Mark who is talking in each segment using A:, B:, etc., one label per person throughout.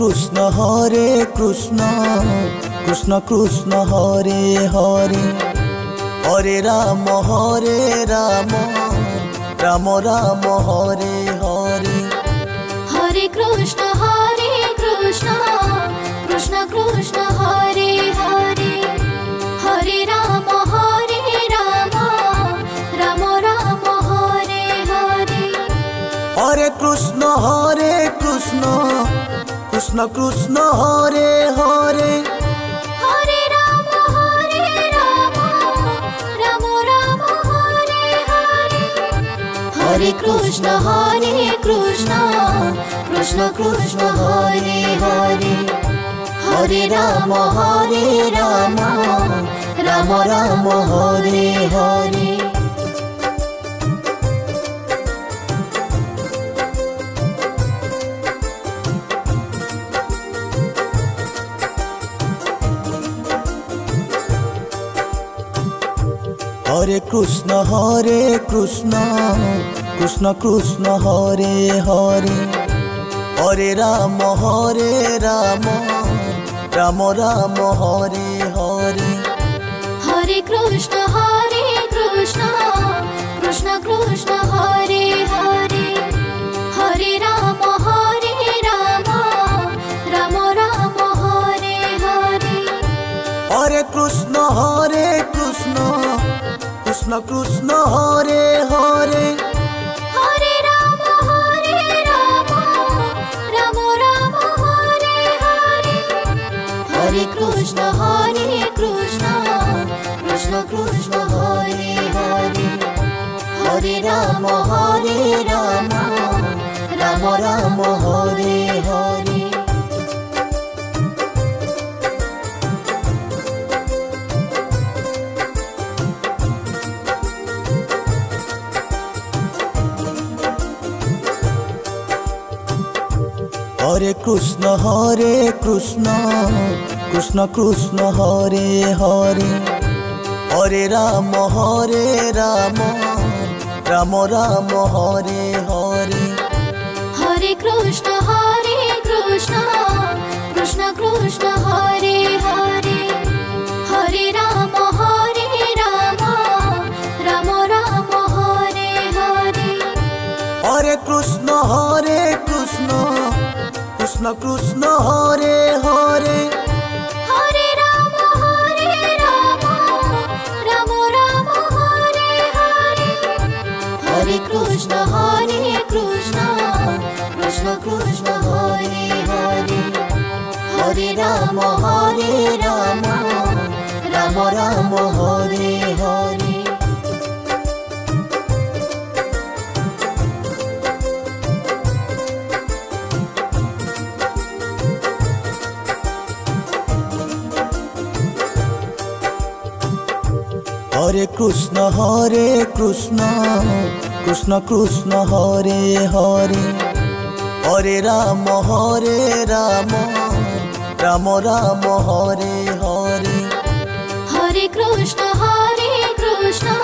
A: Hare Krishna Krishna Krishna Hare Hare Hare Ram Ram Ram Hare Hare
B: Hare Krishna Krishna Krishna Hare Hare Hare Ram Ram Ram Hare Hare
A: Hare Krishna Krishna Krishna Hare Hare
B: Hare Ram Ram Hare Hare Hare Krishna Krishna Krishna Hare Hare Hare Ram Ram Hare Hare
A: Hare Krishna Krishna Krishna Hare Hare Hare Ram Ram Hare Hare
B: Hare Krishna Krishna Krishna Hare Hare Hare Ram Ram Hare Hare
A: Hare Krishna Krishna Hare Hare
B: Hare Ram Ram Hare Hare Hare Krishna Krishna Hare Hare Hare Ram Ram Hare Hare
A: Hare Krishna Krishna Krishna Hare Hare Hare Ram Ram Hare Hare
B: Hare Krishna Krishna Hare Hare Hare Ram Ram Hare Hare
A: Hare Krishna Krishna Hare Hare
B: Hare Ram Ram Hare Hare Hare Krishna Krishna Hare Hare Hare Ram Ram Hare Hare
A: Hare Krishna Krishna Krishna Hare Hare Hare Ram Ram Hare Hare
B: Hare Krishna Krishna Hare Hare Hare Ram Ram Hare Hare
A: Hare Krishna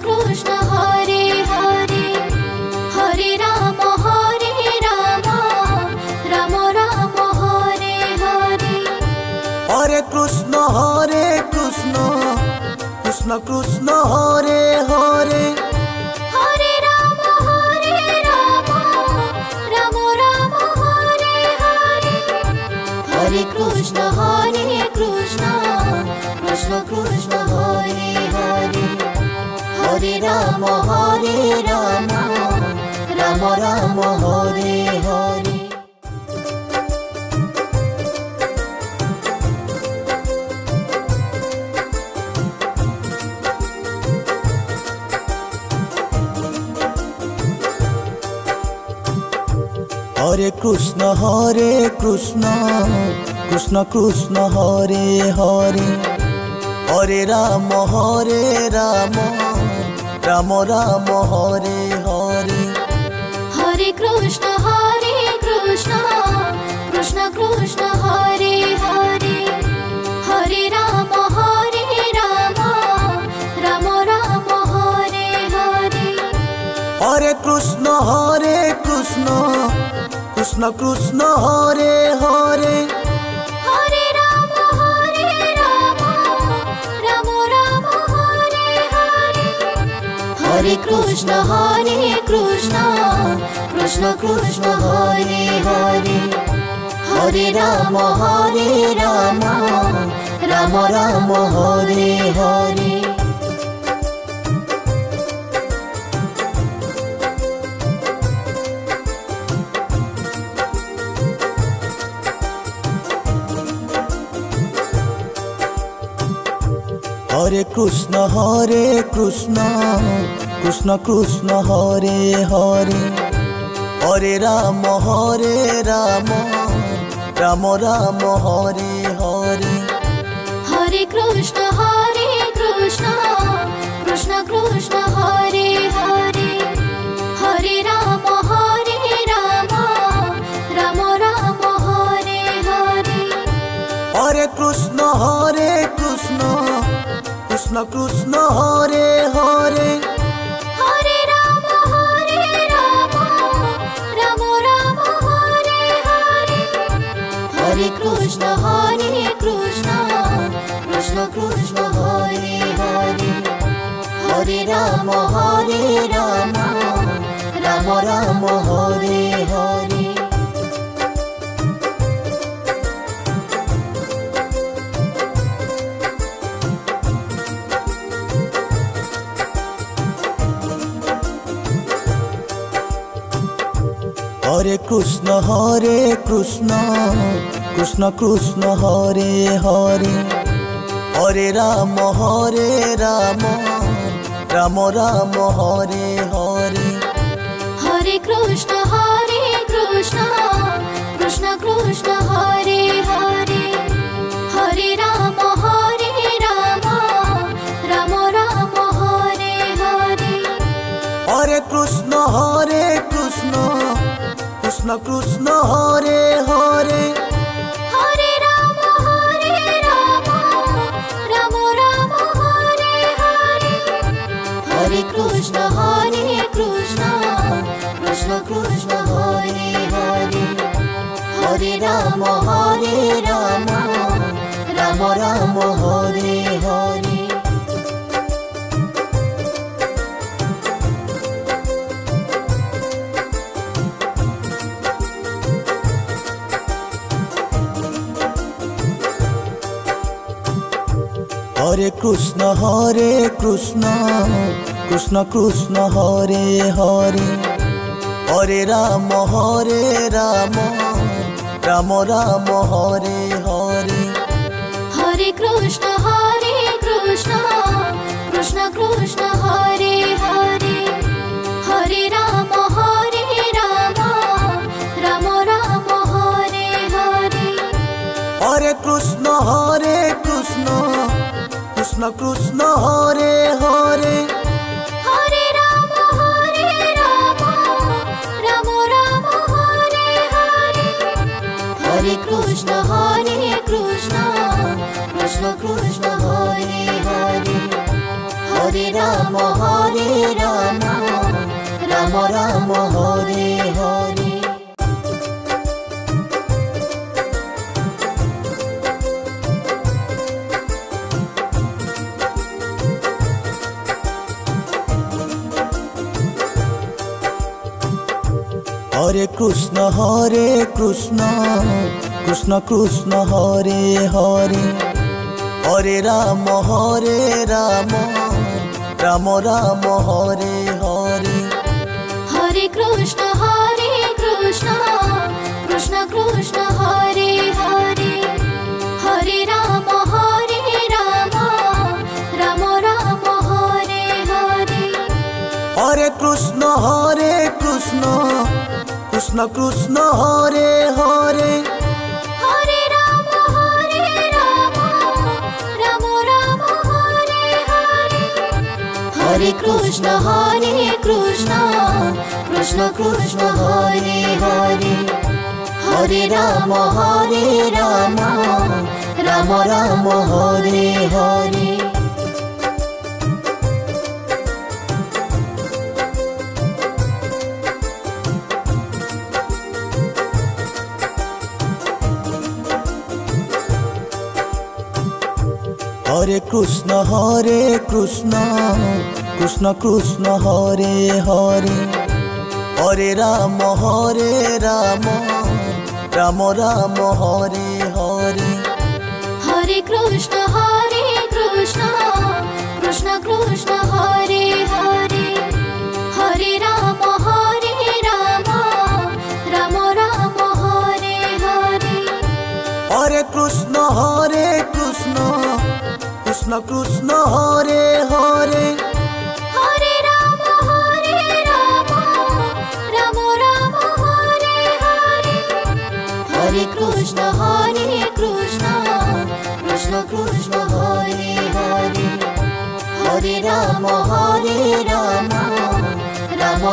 A: Krishna Hare Hare
B: Hare Ram Ram Hare Hare Hare Krishna Krishna Hare Hare Hare Ram Ram Hare Hare
A: Hare Krishna Krishna Krishna Hare Hare Hare Ram Ram Hare Hare
B: Hare Krishna Krishna Hare Hare Hare Ram Ram Hare Hare
A: Hare Krishna Krishna Krishna Hare Hare
B: Hare Ram Ram Ram Hare Hare Hare Krishna Krishna Krishna Hare Hare Hare Ram Ram Ram Hare Hare
A: Hare Krishna Krishna Krishna Hare Hare Hare Ram Ram Ram Hare Hare
B: Hare Krishna Krishna Krishna Hare Hare Hare Ram Ram Ram Hare Hare
A: Hare Krishna Krishna Krishna Hare Hare
B: Hare Ram Ram Ram Hare Hare Hare Krishna Krishna Krishna Hare Hare Hare Ram Ram Hare Hare
A: Hare Krishna Krishna Krishna Hare Hare Hare Ram Ram Ram Hare Hare
B: Hare Krishna Krishna Hare Hare Hare Ram Ram Ram Hare Hare
A: Hare Krishna Krishna Hare Hare
B: Hare Ram Ram Ram Hare Hare Hare Krishna Krishna Hare Hare Hare Ram Ram Hare Hare
A: Hare Krishna Krishna Hare Hare Hare Ram Ram Ram Hare Hare
B: Hare Krishna Krishna Hare Hare Hare Ram Ram Ram Hare Hare
A: Hare Krishna Krishna Hare Hare
B: Hare Ram Ram Ram Hare Hare Hare Krishna Krishna Hare Hare Hare Ram Ram Hare Hare
A: Hare Krishna Krishna Hare Hare Hare Ram Ram Hare Hare
B: Hare Krishna Krishna Hare Hare Hare Ram Ram Ram Hare Hare
A: Hare Krishna Krishna Hare Hare
B: Hare Ram Ram Ram Hare Hare Hare Krishna Krishna Hare Hare Hare Ram Ram Hare Hare
A: Hare Krishna Krishna Krishna Hare Hare Hare Ram Ram Ram Hare Hare
B: Hare Krishna Krishna Krishna Hare Hare Hare Ram Ram Hare Hare
A: Hare Krishna Krishna Krishna Krishna Hare Hare
B: Hare Ram Ram Hare Hare Hare Krishna Krishna Krishna Hare Hare Hare Ram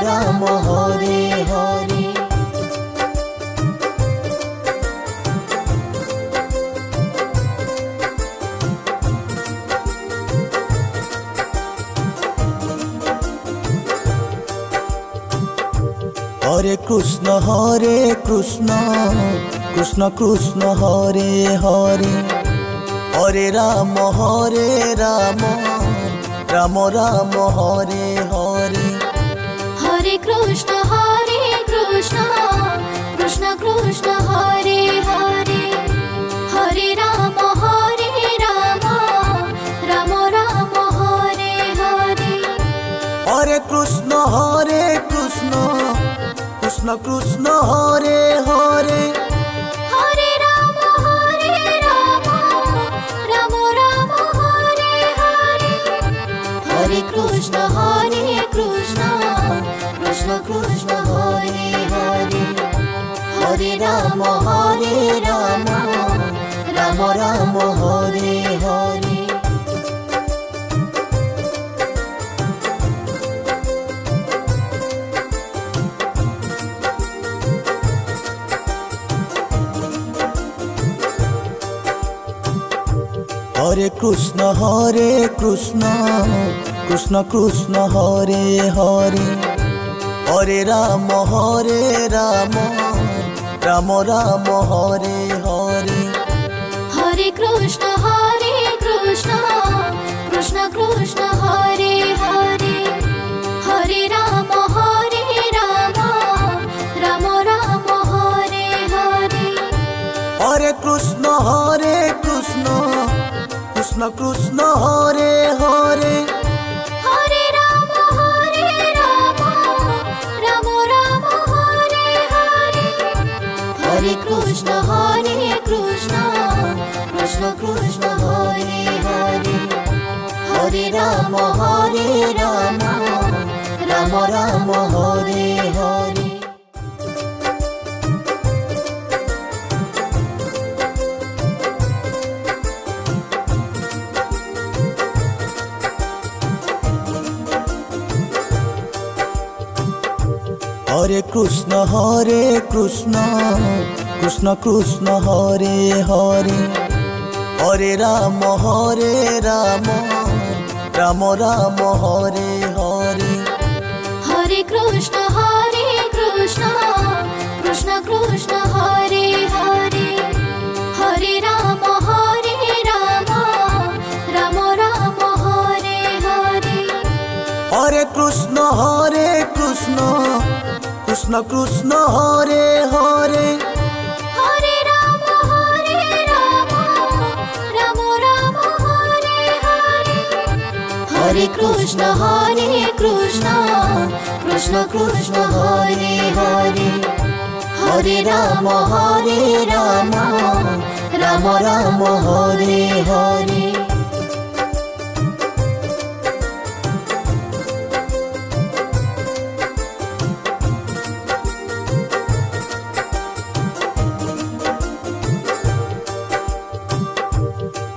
B: Ram Hare Hare
A: Hare Krishna Krishna Krishna Hare Hare Hare Ram Ram Hare Hare
B: Hare Krishna Krishna Krishna Hare Hare Hare Ram Ram Hare Hare
A: Hare Krishna Krishna Krishna Hare Hare
B: Hare Ram Ram Hare Hare Hare Krishna Krishna Krishna Hare Hare Hare Ram Ram Hare Hare
A: Hare Krishna Krishna Krishna Hare Hare Hare Ram Ram Hare Hare
B: Hare Krishna Krishna Krishna Hare Hare Hare Ram Ram Hare Hare
A: Hare Krishna Krishna Krishna Hare Hare
B: Hare Ram Ram Hare Hare Hare Krishna Krishna Krishna Hare Hare Hare Ram Ram Hare Hare
A: Hare Krishna Krishna Krishna Hare Hare Hare Ram Ram Hare Hare
B: Hare Krishna Krishna Krishna Hare Hare Hare Ram Ram Hare Hare
A: Hare Krishna Krishna Krishna Hare Hare
B: Hare Ram Ram Hare Hare Hare Krishna Krishna Krishna Hare Hare Hare Ram Ram Hare Hare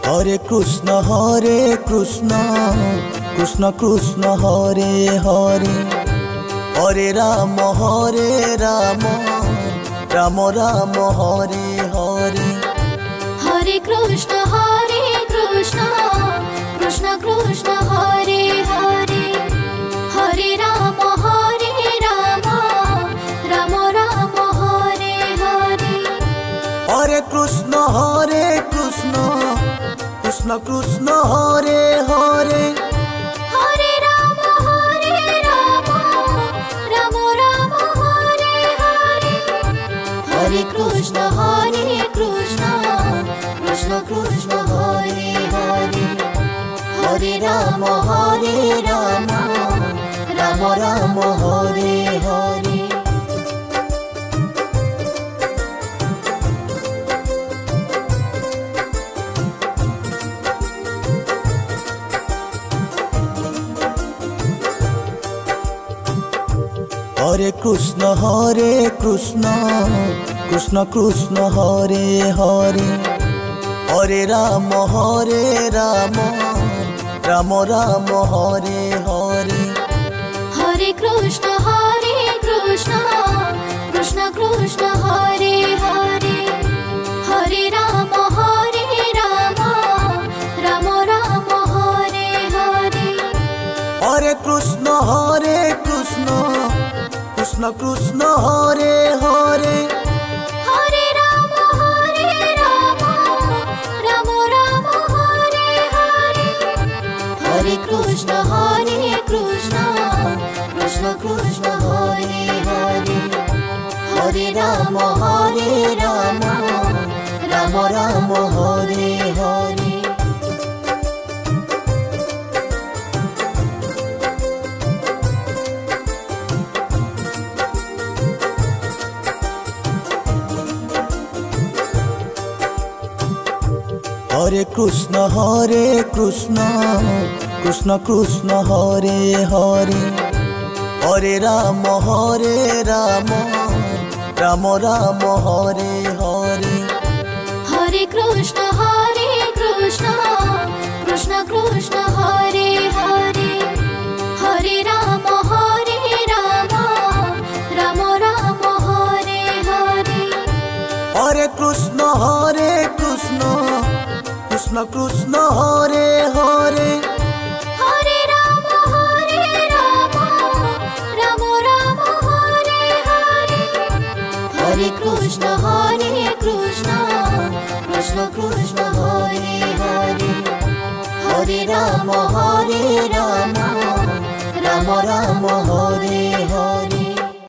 A: Hare Krishna Krishna Krishna Hare Hare Hare Ram Ram Hare Hare
B: Hare Krishna Krishna Krishna Hare Hare Hare Ram Ram Hare Hare
A: Hare Krishna Krishna Krishna Hare Hare
B: Hare Ram Ram Ram Hare Hare Hare Krishna Krishna Krishna Hare Hare Hare Ram Ram Ram Hare Hare
A: Hare Krishna Krishna Krishna Hare Hare Hare Ram Ram Ram Hare Hare
B: Hare Krishna Krishna Krishna Hare Hare Hare Ram Ram Ram Hare Hare
A: Hare Krishna Krishna Krishna Hare Hare
B: Hare Ram Ram Ram Hare Hare Hare Krishna Krishna Krishna Hare Hare Hare Ram Ram Ram Hare Hare
A: Hare Krishna Krishna Krishna Hare Hare Hare Ram Ram Ram Hare Hare
B: Hare Krishna Krishna Krishna Hare Hare Hare Ram Ram Ram Hare Hare
A: Hare Krishna Krishna Krishna Hare Hare
B: Hare Ram Ram Ram Hare Hare Hare Krishna Krishna Krishna Hare Hare Hare Ram Ram Ram Hare Hare